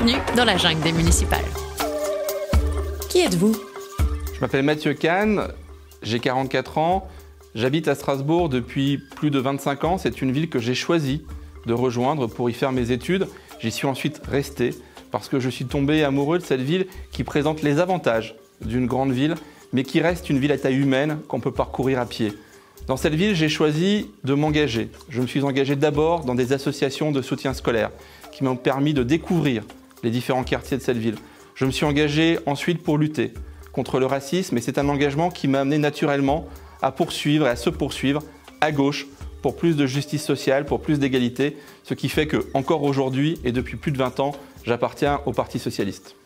Bienvenue dans la jungle des municipales. Qui êtes-vous? Je m'appelle Mathieu Kahn, j'ai 44 ans, j'habite à Strasbourg depuis plus de 25 ans. C'est une ville que j'ai choisi de rejoindre pour y faire mes études. J'y suis ensuite resté parce que je suis tombé amoureux de cette ville qui présente les avantages d'une grande ville, mais qui reste une ville à taille humaine qu'on peut parcourir à pied. Dans cette ville, j'ai choisi de m'engager. Je me suis engagé d'abord dans des associations de soutien scolaire qui m'ont permis de découvrir les différents quartiers de cette ville. Je me suis engagé ensuite pour lutter contre le racisme et c'est un engagement qui m'a amené naturellement à poursuivre et à se poursuivre à gauche pour plus de justice sociale, pour plus d'égalité, ce qui fait que encore aujourd'hui et depuis plus de 20 ans, j'appartiens au Parti socialiste.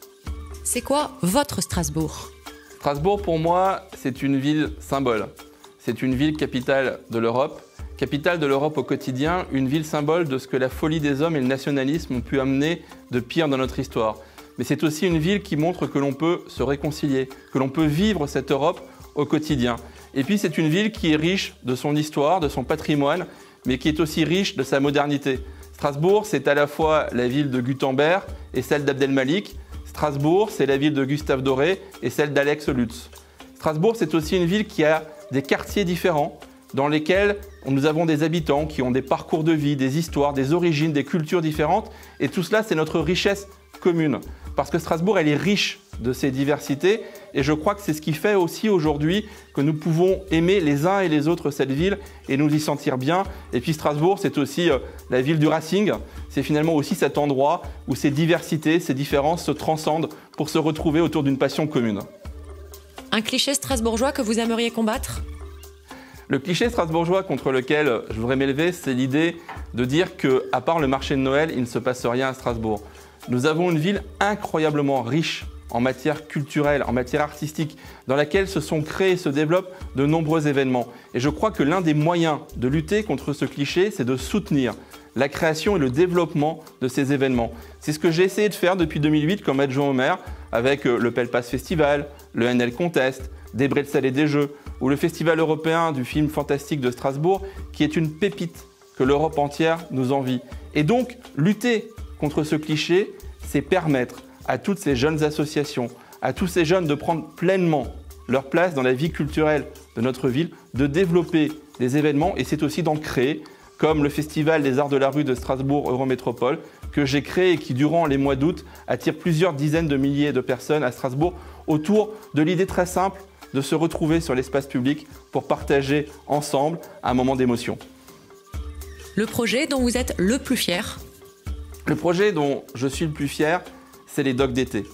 C'est quoi votre Strasbourg? Strasbourg, pour moi, c'est une ville symbole. C'est une ville capitale de l'Europe au quotidien, une ville symbole de ce que la folie des hommes et le nationalisme ont pu amener de pire dans notre histoire. Mais c'est aussi une ville qui montre que l'on peut se réconcilier, que l'on peut vivre cette Europe au quotidien. Et puis c'est une ville qui est riche de son histoire, de son patrimoine, mais qui est aussi riche de sa modernité. Strasbourg, c'est à la fois la ville de Gutenberg et celle d'Abdelmalik. Strasbourg, c'est la ville de Gustave Doré et celle d'Alex Lutz. Strasbourg, c'est aussi une ville qui a des quartiers différents dans lesquels nous avons des habitants qui ont des parcours de vie, des histoires, des origines, des cultures différentes. Et tout cela, c'est notre richesse commune. Parce que Strasbourg, elle est riche de ces diversités. Et je crois que c'est ce qui fait aussi aujourd'hui que nous pouvons aimer les uns et les autres cette ville et nous y sentir bien. Et puis Strasbourg, c'est aussi la ville du Racing. C'est finalement aussi cet endroit où ces diversités, ces différences se transcendent pour se retrouver autour d'une passion commune. Un cliché strasbourgeois que vous aimeriez combattre? Le cliché strasbourgeois contre lequel je voudrais m'élever, c'est l'idée de dire qu'à part le marché de Noël, il ne se passe rien à Strasbourg. Nous avons une ville incroyablement riche en matière culturelle, en matière artistique, dans laquelle se sont créés et se développent de nombreux événements. Et je crois que l'un des moyens de lutter contre ce cliché, c'est de soutenir la création et le développement de ces événements. C'est ce que j'ai essayé de faire depuis 2008 comme adjoint au maire, avec le Pelpas Festival, le NL Contest, des Bretzels et des Jeux, ou le Festival européen du film fantastique de Strasbourg, qui est une pépite que l'Europe entière nous envie. Et donc, lutter contre ce cliché, c'est permettre à toutes ces jeunes associations, à tous ces jeunes de prendre pleinement leur place dans la vie culturelle de notre ville, de développer des événements, et c'est aussi d'en créer, comme le Festival des Arts de la Rue de Strasbourg Eurométropole, que j'ai créé et qui, durant les mois d'août, attire plusieurs dizaines de milliers de personnes à Strasbourg autour de l'idée très simple de se retrouver sur l'espace public pour partager ensemble un moment d'émotion. Le projet dont vous êtes le plus fier? Le projet dont je suis le plus fier, c'est les docks d'été.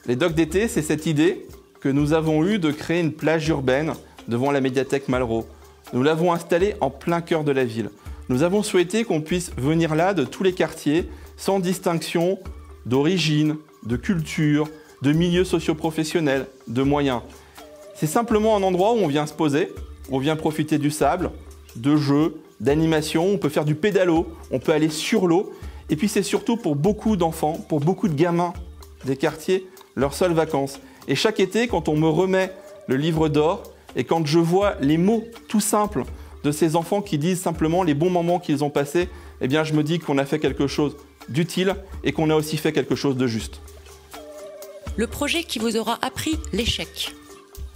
Les docks d'été, c'est cette idée que nous avons eue de créer une plage urbaine devant la médiathèque Malraux. Nous l'avons installée en plein cœur de la ville. Nous avons souhaité qu'on puisse venir là de tous les quartiers, sans distinction d'origine, de culture, de milieu socio-professionnel, de moyens. C'est simplement un endroit où on vient se poser, où on vient profiter du sable, de jeux, d'animation, on peut faire du pédalo, on peut aller sur l'eau. Et puis c'est surtout pour beaucoup d'enfants, pour beaucoup de gamins des quartiers, leurs seules vacances. Et chaque été, quand on me remet le livre d'or et quand je vois les mots tout simples de ces enfants qui disent simplement les bons moments qu'ils ont passés, eh bien je me dis qu'on a fait quelque chose d'utile et qu'on a aussi fait quelque chose de juste. Le projet qui vous aura appris l'échec?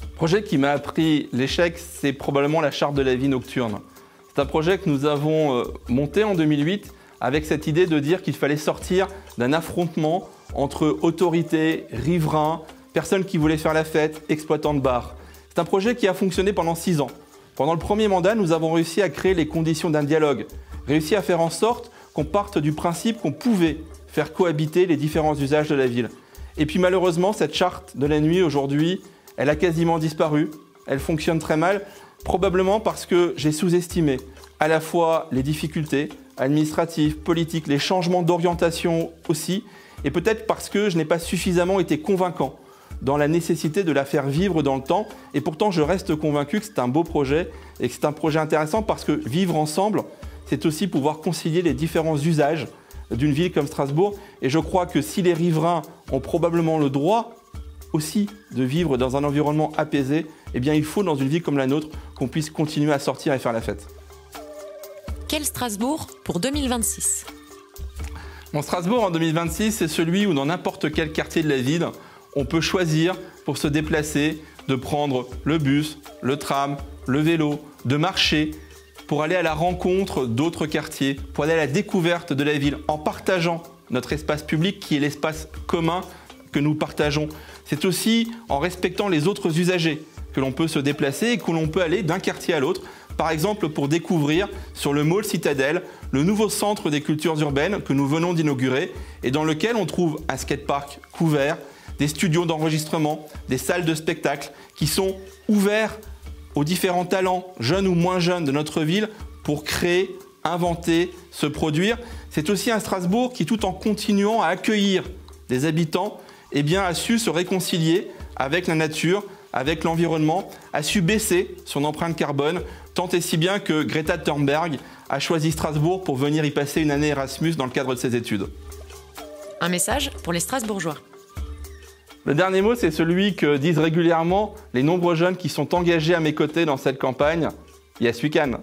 Le projet qui m'a appris l'échec, c'est probablement la charte de la vie nocturne. C'est un projet que nous avons monté en 2008 avec cette idée de dire qu'il fallait sortir d'un affrontement entre autorités, riverains, personnes qui voulaient faire la fête, exploitants de bars. C'est un projet qui a fonctionné pendant 6 ans. Pendant le premier mandat, nous avons réussi à créer les conditions d'un dialogue, réussi à faire en sorte qu'on parte du principe qu'on pouvait faire cohabiter les différents usages de la ville. Et puis malheureusement, cette charte de la nuit aujourd'hui, elle a quasiment disparu, elle fonctionne très mal, probablement parce que j'ai sous-estimé à la fois les difficultés administratives, politiques, les changements d'orientation aussi, et peut-être parce que je n'ai pas suffisamment été convaincant dans la nécessité de la faire vivre dans le temps. Et pourtant, je reste convaincu que c'est un beau projet et que c'est un projet intéressant parce que vivre ensemble, c'est aussi pouvoir concilier les différents usages d'une ville comme Strasbourg. Et je crois que si les riverains ont probablement le droit aussi de vivre dans un environnement apaisé, eh bien il faut dans une ville comme la nôtre qu'on puisse continuer à sortir et faire la fête. Quel Strasbourg pour 2026? Strasbourg en 2026, c'est celui où dans n'importe quel quartier de la ville, on peut choisir pour se déplacer, de prendre le bus, le tram, le vélo, de marcher, pour aller à la rencontre d'autres quartiers, pour aller à la découverte de la ville, en partageant notre espace public qui est l'espace commun que nous partageons. C'est aussi en respectant les autres usagers que l'on peut se déplacer et que l'on peut aller d'un quartier à l'autre. Par exemple, pour découvrir sur le Mall Citadelle, le nouveau centre des cultures urbaines que nous venons d'inaugurer et dans lequel on trouve un skatepark couvert, des studios d'enregistrement, des salles de spectacle qui sont ouverts aux différents talents, jeunes ou moins jeunes de notre ville, pour créer, inventer, se produire. C'est aussi un Strasbourg qui, tout en continuant à accueillir des habitants, a su se réconcilier avec la nature, avec l'environnement, a su baisser son empreinte carbone, tant et si bien que Greta Thunberg a choisi Strasbourg pour venir y passer une année Erasmus dans le cadre de ses études. Un message pour les Strasbourgeois. Le dernier mot, c'est celui que disent régulièrement les nombreux jeunes qui sont engagés à mes côtés dans cette campagne. Yes, we can.